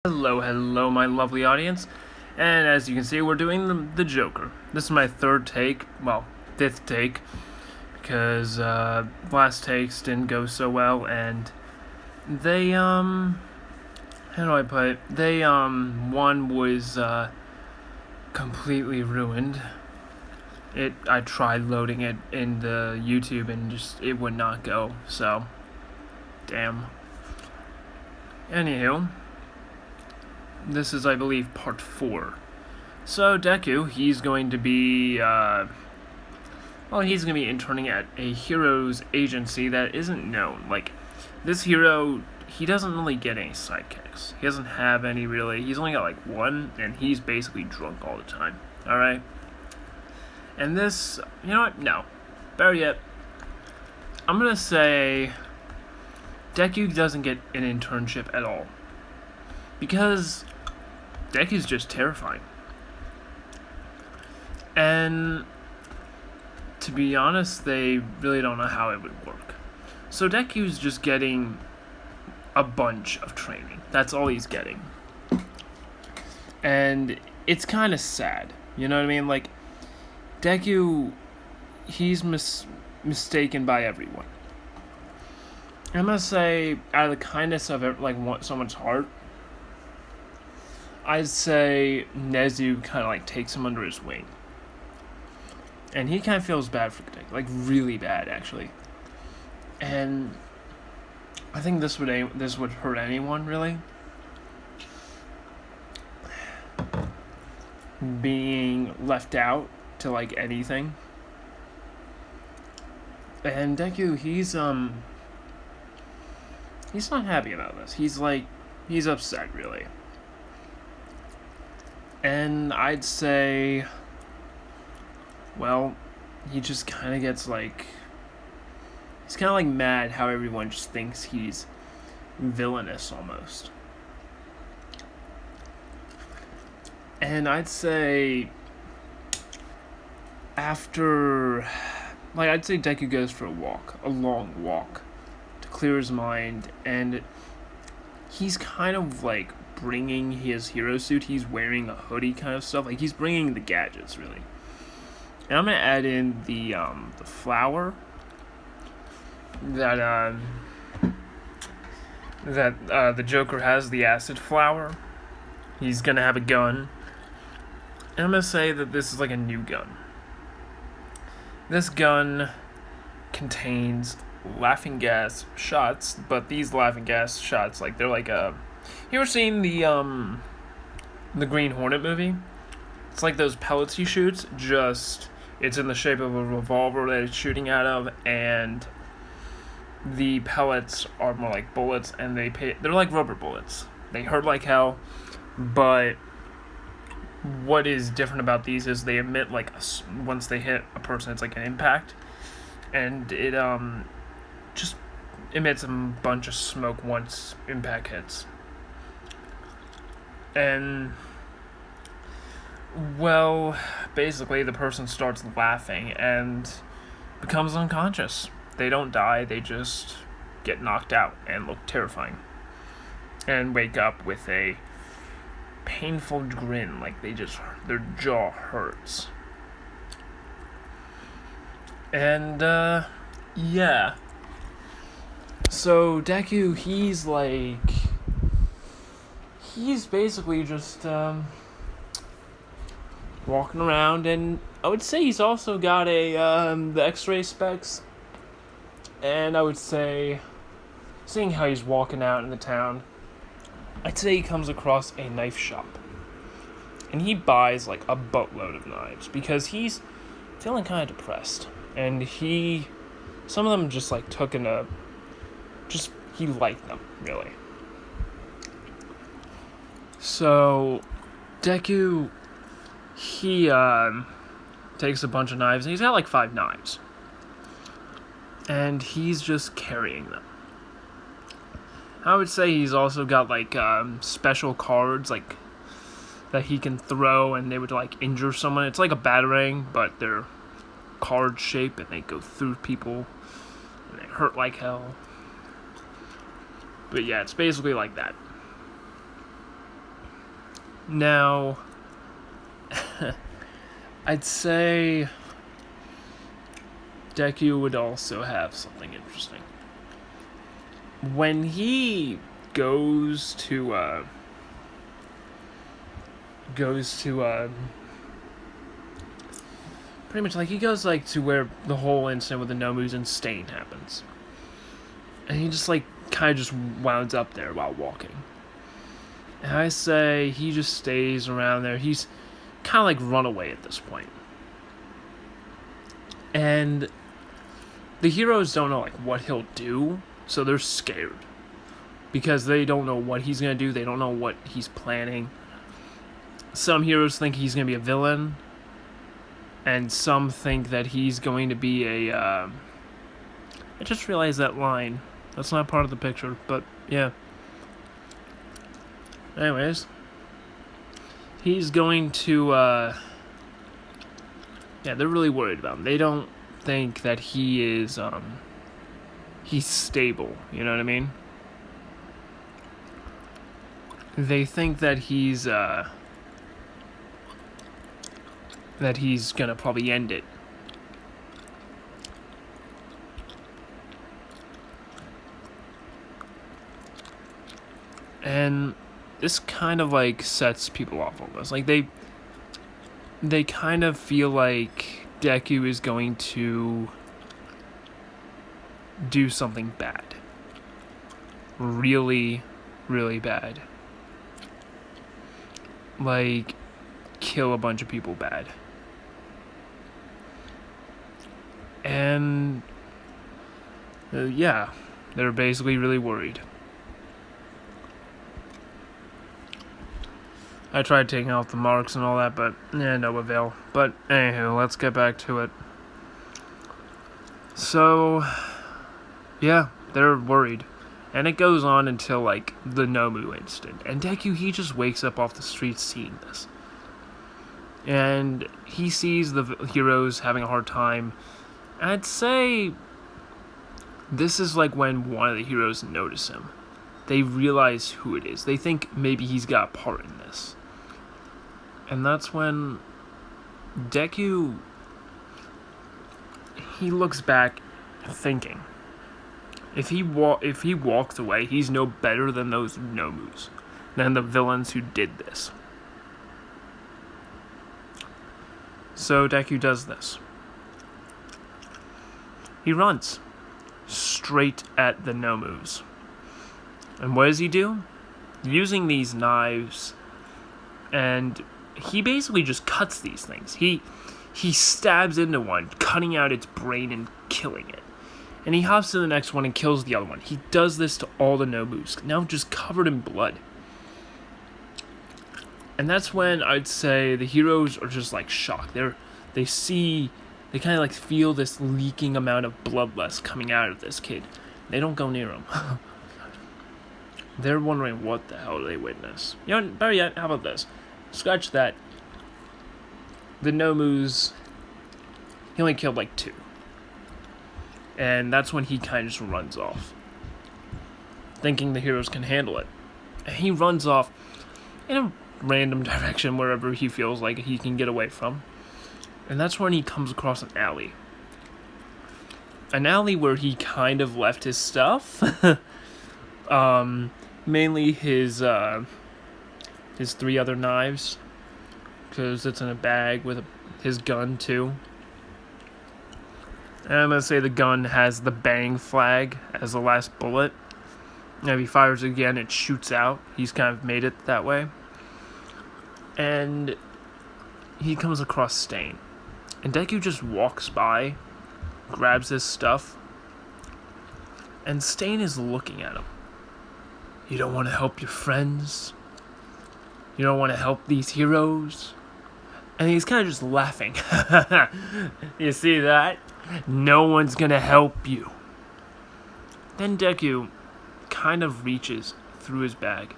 Hello, my lovely audience. And as you can see, we're doing the Joker. This is my third take, well, fifth take, because last takes didn't go so well, and they, how do I put it? They, one was, completely ruined. I tried loading it in the YouTube and it would not go, so, damn. Anywho. This is, I believe, part 4. So, Deku, he's going to be, he's going to be interning at a hero's agency that isn't known. Like, this hero, he doesn't really get any sidekicks. He doesn't have any, really. He's only got, one, and he's basically drunk all the time. Alright? And this, you know what? No. Better yet, I'm going to say Deku doesn't get an internship at all. Because Deku's just terrifying. And to be honest, they really don't know how it would work. So Deku's just getting a bunch of training. That's all he's getting. And it's kind of sad. You know what I mean? Like, Deku, he's mistaken by everyone. I'm going to say, out of the kindness of someone's heart, I'd say Nezu kind of takes him under his wing. And he kind of feels bad for Deku, really bad actually. And I think this would hurt anyone really. Being left out to anything. And Deku, he's not happy about this. He's upset really. And I'd say, well, he just kind of gets he's kind of mad how everyone just thinks he's villainous almost. And I'd say after, I'd say Deku goes for a long walk to clear his mind, and he's kind of bringing his hero suit. He's wearing a hoodie kind of stuff. He's bringing the gadgets really. And I'm gonna add in the flower that the Joker has, the acid flower. He's gonna have a gun. And I'm gonna say that this is a new gun. This gun contains laughing gas shots, but these laughing gas shots, they're you ever seen the Green Hornet movie? It's those pellets he shoots, just it's in the shape of a revolver that he's shooting out of, and the pellets are more like bullets, and they're like rubber bullets. They hurt like hell, but what is different about these is they emit once they hit a person, it's an impact, and it just emits a bunch of smoke once impact hits. And, well, basically the person starts laughing and becomes unconscious. They don't die, they just get knocked out and look terrifying. And wake up with a painful grin, their jaw hurts. And, yeah. So, Deku, he's basically just walking around, and I would say he's also got the X-ray specs. And I would say, seeing how he's walking out in the town, I'd say he comes across a knife shop, and he buys a boatload of knives because he's feeling kind of depressed, and some of them just he liked them really. So, Deku, he takes a bunch of knives, and he's got 5 knives. And he's just carrying them. I would say he's also got special cards that he can throw, and they would injure someone. It's like a batarang, but they're card shape, and they go through people, and they hurt like hell. But yeah, it's basically like that. Now, I'd say Deku would also have something interesting. When he goes to pretty much like he goes like to where the whole incident with the Nomus and Stain happens, and he just like kind of just wounds up there while walking. And I say he just stays around there. He's kind of like run away at this point. And the heroes don't know like what he'll do, so they're scared. Because they don't know what he's going to do, they don't know what he's planning. Some heroes think he's going to be a villain, and some think that he's going to be a... I just realized that line. That's not part of the picture, but yeah. Anyways, he's going to, yeah, they're really worried about him. They don't think that he is, he's stable, you know what I mean? They think that he's gonna probably end it. And this kind of like sets people off on this. Like they kind of feel like Deku is going to do something bad. Really, really bad. Like kill a bunch of people bad. And yeah, they're basically really worried. I tried taking off the marks and all that, but no avail. But anywho, let's get back to it. So, yeah, they're worried. And it goes on until, like, the Nomu incident. And Deku, he just wakes up off the street seeing this. And he sees the heroes having a hard time. And I'd say this is, like, when one of the heroes notice him. They realize who it is. They think maybe he's got a part in this. And that's when Deku, he looks back thinking, if he walks away, he's no better than those Nomus, than the villains who did this. So Deku does this. He runs straight at the Nomus. And what does he do? Using these knives, and he basically just cuts these things. He stabs into one, cutting out its brain and killing it. And he hops to the next one and kills the other one. He does this to all the Nomus, now just covered in blood. And that's when I'd say the heroes are just like shocked. They kind of like feel this leaking amount of bloodlust coming out of this kid. They don't go near him. They're wondering what the hell they witness. You know, better yet, how about this? Scratch that. The Nomus, he only killed like 2. And that's when he kind of just runs off, thinking the heroes can handle it. And he runs off in a random direction wherever he feels like he can get away from. And that's when he comes across an alley. An alley where he kind of left his stuff. Mainly his 3 other knives, because it's in a bag with his gun too. And I'm going to say the gun has the bang flag as the last bullet. And if he fires again, it shoots out. He's kind of made it that way. And he comes across Stain. And Deku just walks by, grabs his stuff, and Stain is looking at him. You don't want to help your friends? You don't want to help these heroes? And he's kind of just laughing. You see that? No one's gonna help you. Then Deku kind of reaches through his bag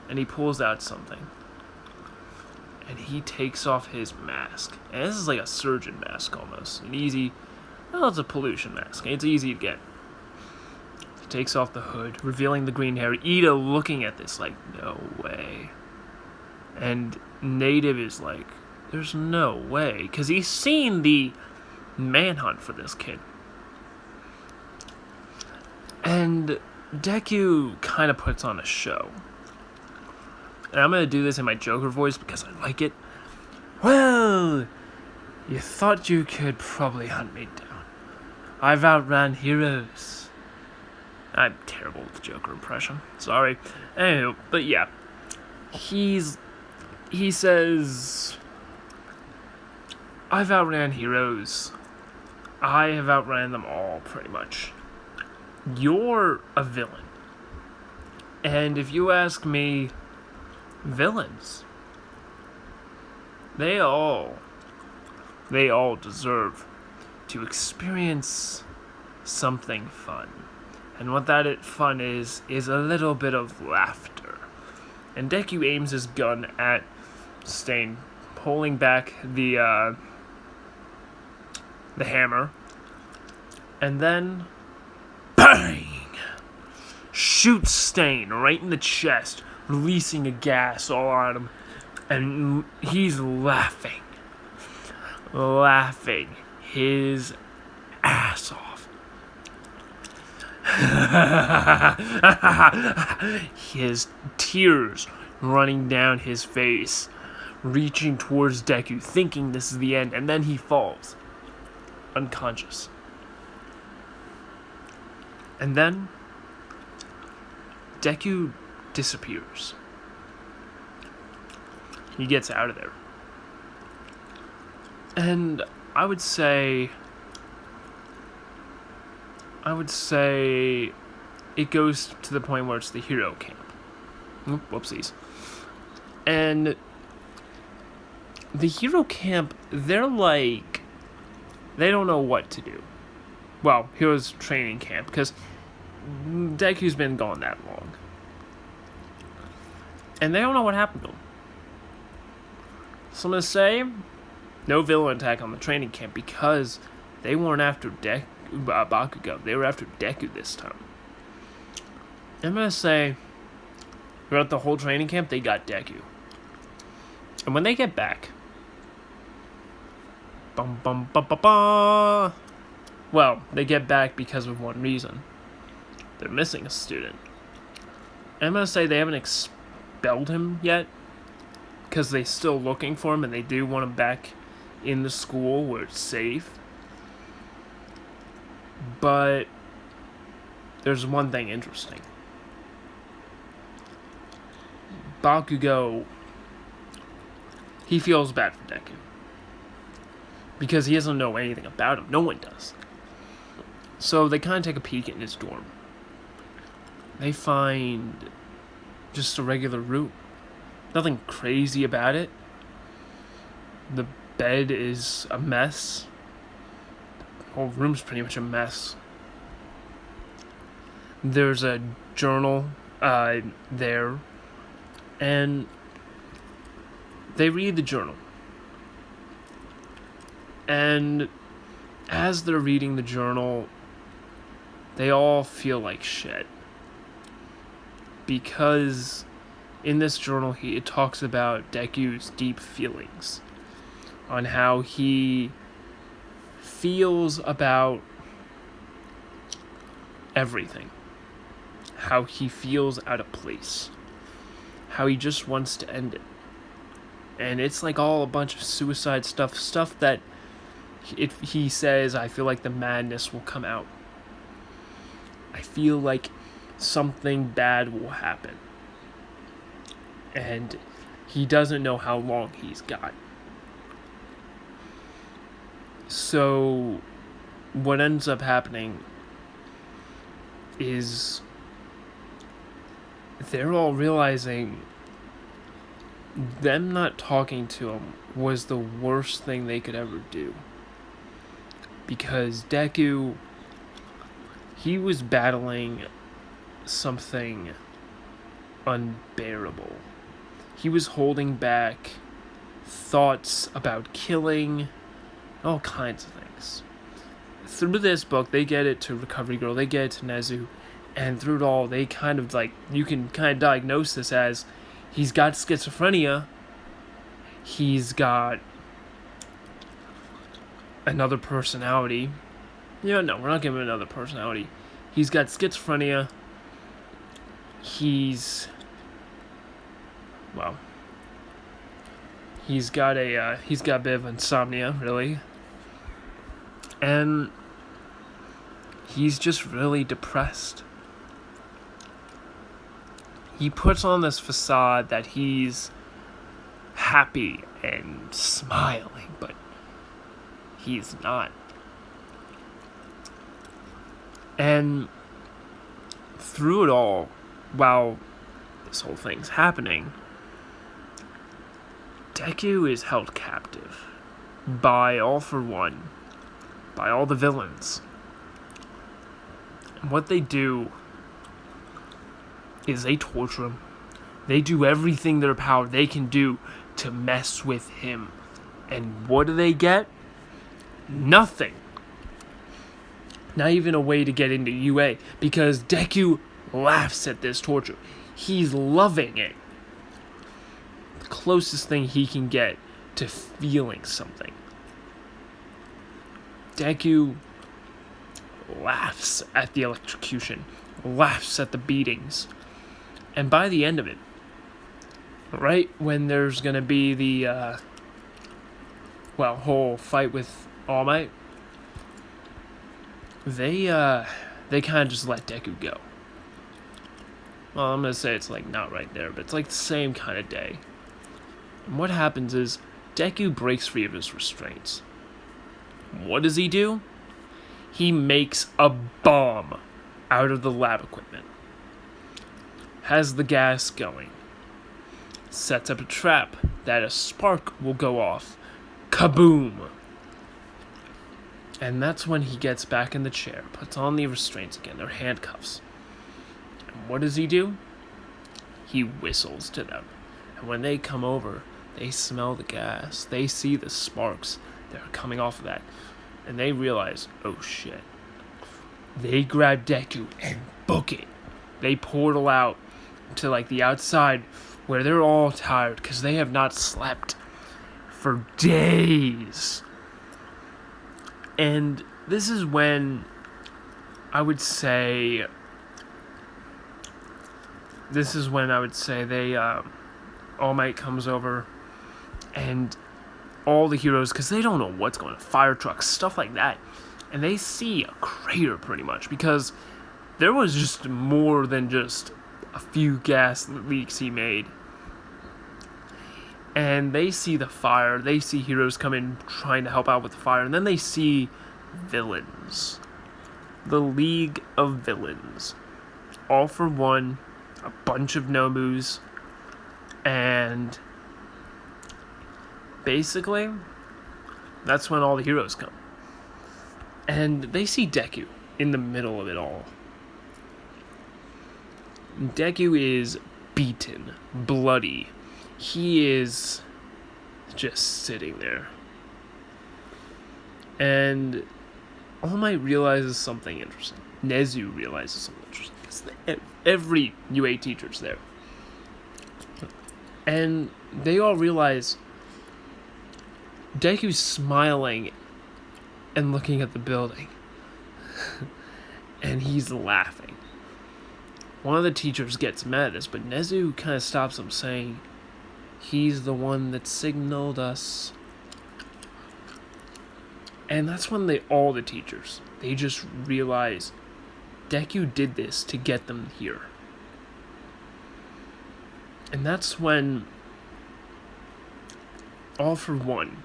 and he pulls out something. And he takes off his mask. And this is like a surgeon mask almost. It's a pollution mask. It's easy to get. Takes off the hood, revealing the green hair. Ida looking at this like, no way. And Native is like, there's no way. Because he's seen the manhunt for this kid. And Deku kind of puts on a show. And I'm going to do this in my Joker voice because I like it. Well, you thought you could probably hunt me down. I've outran heroes. I'm terrible with the Joker impression. Sorry. Anywho, but yeah. He says, I've outran heroes. I have outran them all, pretty much. You're a villain. And if you ask me, villains, they all deserve to experience something fun. And what that fun is a little bit of laughter. And Deku aims his gun at Stain, pulling back the hammer. And then, bang! Shoots Stain right in the chest, releasing a gas all on him. And he's laughing his ass off. His tears running down his face, reaching towards Deku, thinking this is the end, and then he falls unconscious. And then Deku disappears. He gets out of there. And I would say it goes to the point where it's the hero camp. Whoopsies. And the hero camp, they're like, they don't know what to do. Well, hero's training camp, because Deku's been gone that long. And they don't know what happened to him. So I'm going to say, no villain attack on the training camp, because they weren't after Bakugo. They were after Deku this time. I'm going to say, throughout the whole training camp, they got Deku. And when they get back, well, they get back because of one reason. They're missing a student. And I'm going to say they haven't expelled him yet, because they're still looking for him, and they do want him back in the school where it's safe. But there's one thing interesting. Bakugo, he feels bad for Deku, because he doesn't know anything about him. No one does. So they kind of take a peek in his dorm. They find just a regular room. Nothing crazy about it. The bed is a mess. The whole room's pretty much a mess. There's a journal there. And they read the journal. And as they're reading the journal, they all feel like shit. Because in this journal, it talks about Deku's deep feelings. On how he feels about everything. How he feels out of place. How he just wants to end it. And it's like all a bunch of suicide stuff that he says, I feel like the madness will come out. I feel like something bad will happen. And he doesn't know how long he's got. So what ends up happening is they're all realizing them not talking to him was the worst thing they could ever do. Because Deku, he was battling something unbearable. He was holding back thoughts about killing, all kinds of things. Through this book, they get it to Recovery Girl, they get it to Nezu, and through it all, they kind of like, you can kind of diagnose this as, he's got schizophrenia, He's got another personality. Yeah, no, we're not giving him another personality. He's got schizophrenia. He's got a bit of insomnia, really, and he's just really depressed. He puts on this facade that he's happy and smiling, but he's not. And through it all, while this whole thing's happening, Deku is held captive by All For One, by all the villains. And what they do is they torture him. They do everything in their power they can do to mess with him. And what do they get? Nothing. Not even a way to get into UA, because Deku laughs at this torture. He's loving it. The closest thing he can get to feeling something. Deku laughs at the electrocution, laughs at the beatings. And by the end of it, right when there's gonna be the whole fight with All Might, they kind of just let Deku go. Well, I'm gonna say it's like not right there, but it's like the same kind of day. And what happens is Deku breaks free of his restraints. What does he do? He makes a bomb out of the lab equipment. Has the gas going. Sets up a trap that a spark will go off. Kaboom! And that's when he gets back in the chair, puts on the restraints again, their handcuffs. And what does he do? He whistles to them. And when they come over, they smell the gas. They see the sparks that are coming off of that. And they realize, oh shit. They grab Deku and book it. They portal out to like the outside where they're all tired because they have not slept for days. And this is when I would say they All Might comes over and all the heroes, because they don't know what's going on, fire trucks, stuff like that, and they see a crater pretty much because there was just more than just a few gas leaks he made. And they see the fire, they see heroes come in trying to help out with the fire, and then they see villains. The League of Villains. All For One, a bunch of Nomus, and basically, that's when all the heroes come. And they see Deku in the middle of it all. Deku is beaten, bloody. He is just sitting there. And All Might realizes something interesting. Nezu realizes something interesting. Because every UA teacher's there. And they all realize Deku's smiling and looking at the building. And he's laughing. One of the teachers gets mad at this, but Nezu kind of stops him, saying, he's the one that signaled us. And that's when all the teachers, they just realize Deku did this to get them here. And that's when All For One,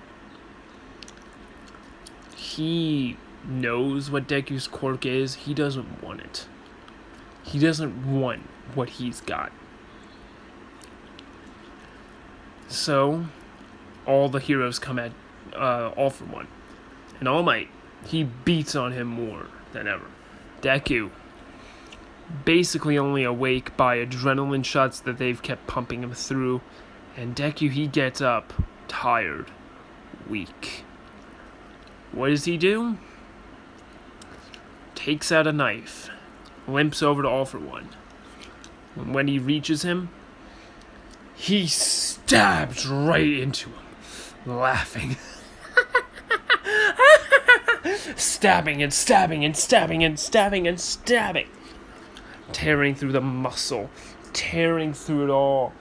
he knows what Deku's quirk is. He doesn't want it. He doesn't want what he's got. So, all the heroes come at All For One. And All Might, he beats on him more than ever. Deku, basically only awake by adrenaline shots that they've kept pumping him through. And Deku, he gets up, tired, weak. What does he do? Takes out a knife, limps over to All For One. And when he reaches him, he stabs right into him. laughing. Stabbing and stabbing and stabbing and stabbing and stabbing. Tearing through the muscle. Tearing through it all.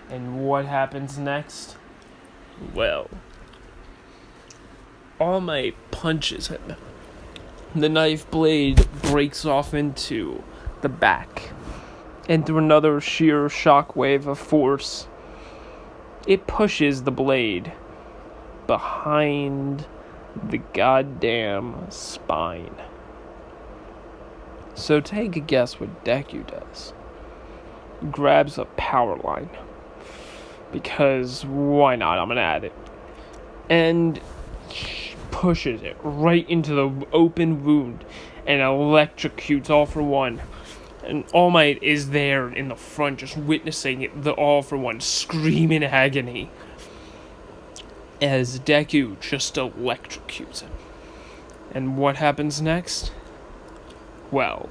And what happens next? Well, all my punches hit him. The knife blade breaks off into the back. And through another sheer shockwave of force, it pushes the blade behind the goddamn spine. So take a guess what Deku does. Grabs a power line. Because why not? I'm gonna add it. And pushes it right into the open wound and electrocutes All For One. And All Might is there in the front just witnessing it, the All For One scream in agony as Deku just electrocutes him. And what happens next? Well,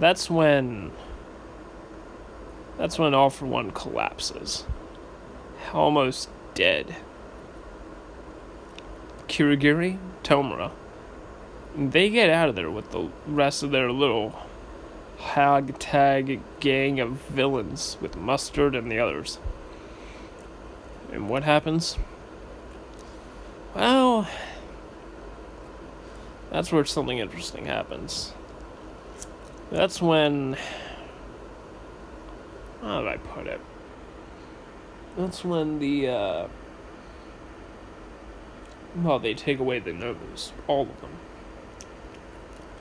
that's when All For One collapses. Almost dead. Kirigiri, Tomura, they get out of there with the rest of their little hag-tag gang of villains with Mustard and the others. And what happens? Well, that's where something interesting happens. That's when... how did I put it? That's when the, they take away the Nomus. All of them.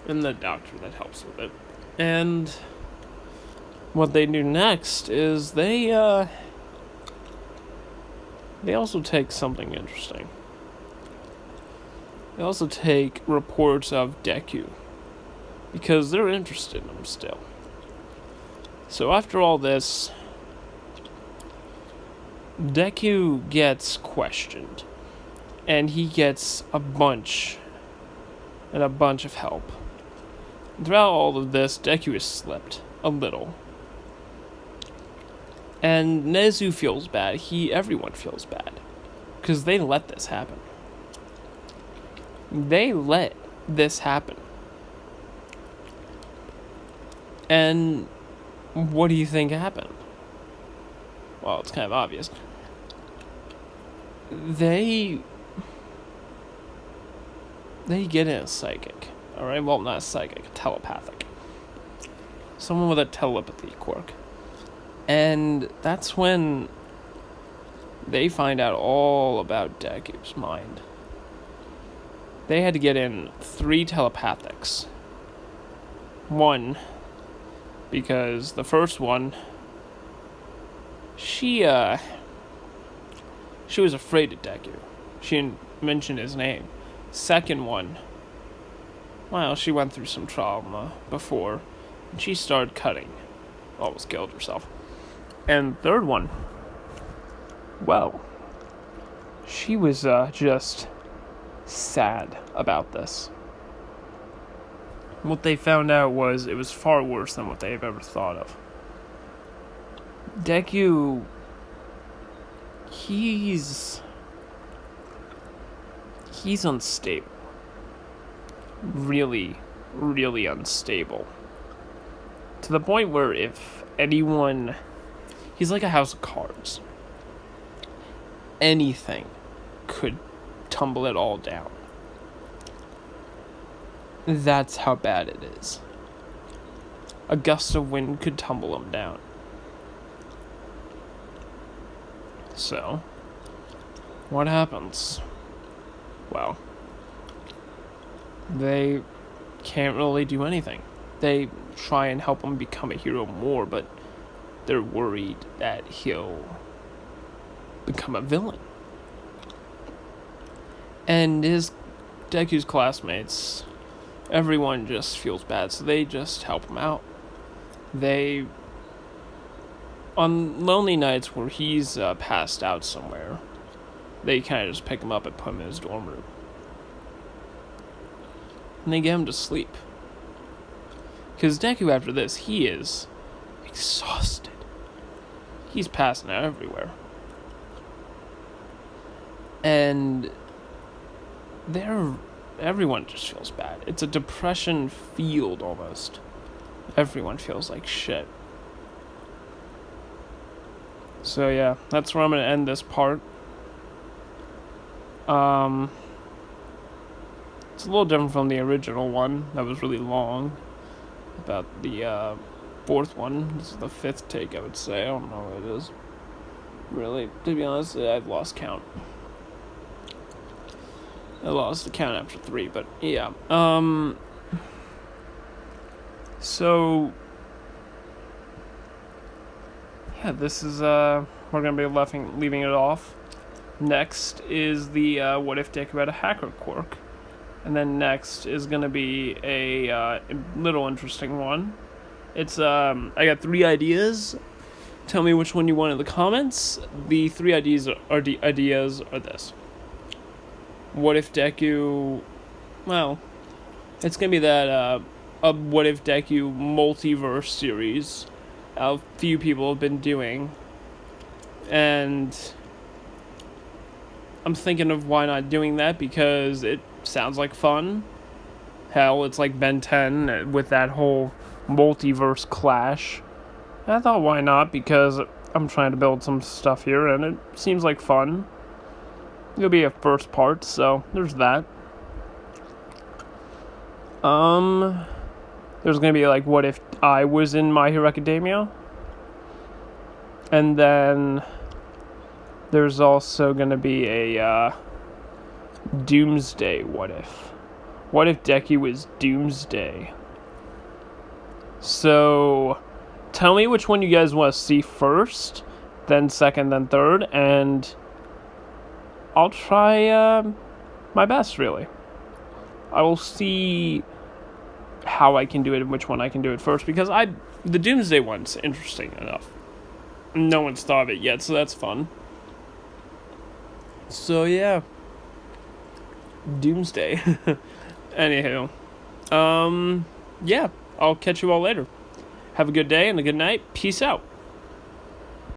And the doctor that helps with it. And what they do next is they also take something interesting. They also take reports of Deku. Because they're interested in him still. So after all this, Deku gets questioned. And he gets a bunch of help. Throughout all of this, Deku has slipped a little. And Nezu feels bad. Everyone feels bad. Because they let this happen. They let this happen. And what do you think happened? Well, it's kind of obvious. They get in a psychic. Alright, well, not a psychic, a telepathic. Someone with a telepathy quirk. And that's when they find out all about Deku's mind. They had to get in 3 telepathics. 1, because the first one, she was afraid of Deku. She didn't mention his name. Second one, well, she went through some trauma before, and she started cutting. Almost killed herself. And third one, well, she was just sad about this. What they found out was it was far worse than what they've ever thought of. Deku, he's unstable. Really, really unstable. To the point where if anyone... he's like a house of cards. Anything could tumble it all down. That's how bad it is. A gust of wind could tumble him down. So, what happens? Well, they can't really do anything. They try and help him become a hero more, but they're worried that he'll become a villain. And Deku's classmates, everyone just feels bad, so they just help him out. They, on lonely nights where he's passed out somewhere, they kind of just pick him up and put him in his dorm room. And they get him to sleep. Because Deku, after this, he is exhausted. He's passing out everywhere. And everyone just feels bad. It's a depression field almost. Everyone feels like shit. So yeah, that's where I'm gonna end this part. It's a little different from the original one. That was really long. About the fourth one. This is the fifth take, I would say. I don't know what it is. Really, to be honest, I've lost count. I lost the count after 3, but yeah. So yeah, this is we're gonna be leaving it off. Next is the what if Deku had a hacker quirk, and then next is gonna be a little interesting one. It's I got 3 ideas. Tell me which one you want in the comments. The 3 ideas are this. What if Deku? Well, it's gonna be that a What if Deku multiverse series. A few people have been doing, and I'm thinking of why not doing that, because it sounds like fun. Hell, it's like Ben 10 with that whole multiverse clash. And I thought, why not? Because I'm trying to build some stuff here, and it seems like fun. It'll be a first part, so there's that. There's gonna be like, what if I was in My Hero Academia? And then there's also gonna be a Doomsday what if. What if Deku was Doomsday? So tell me which one you guys want to see first, then second, then third, and I'll try my best, really. I will see how I can do it and which one I can do it first, because the Doomsday one's interesting enough. No one's thought of it yet, so that's fun. So yeah, Doomsday. Anywho, yeah, I'll catch you all later. Have a good day and a good night. Peace out.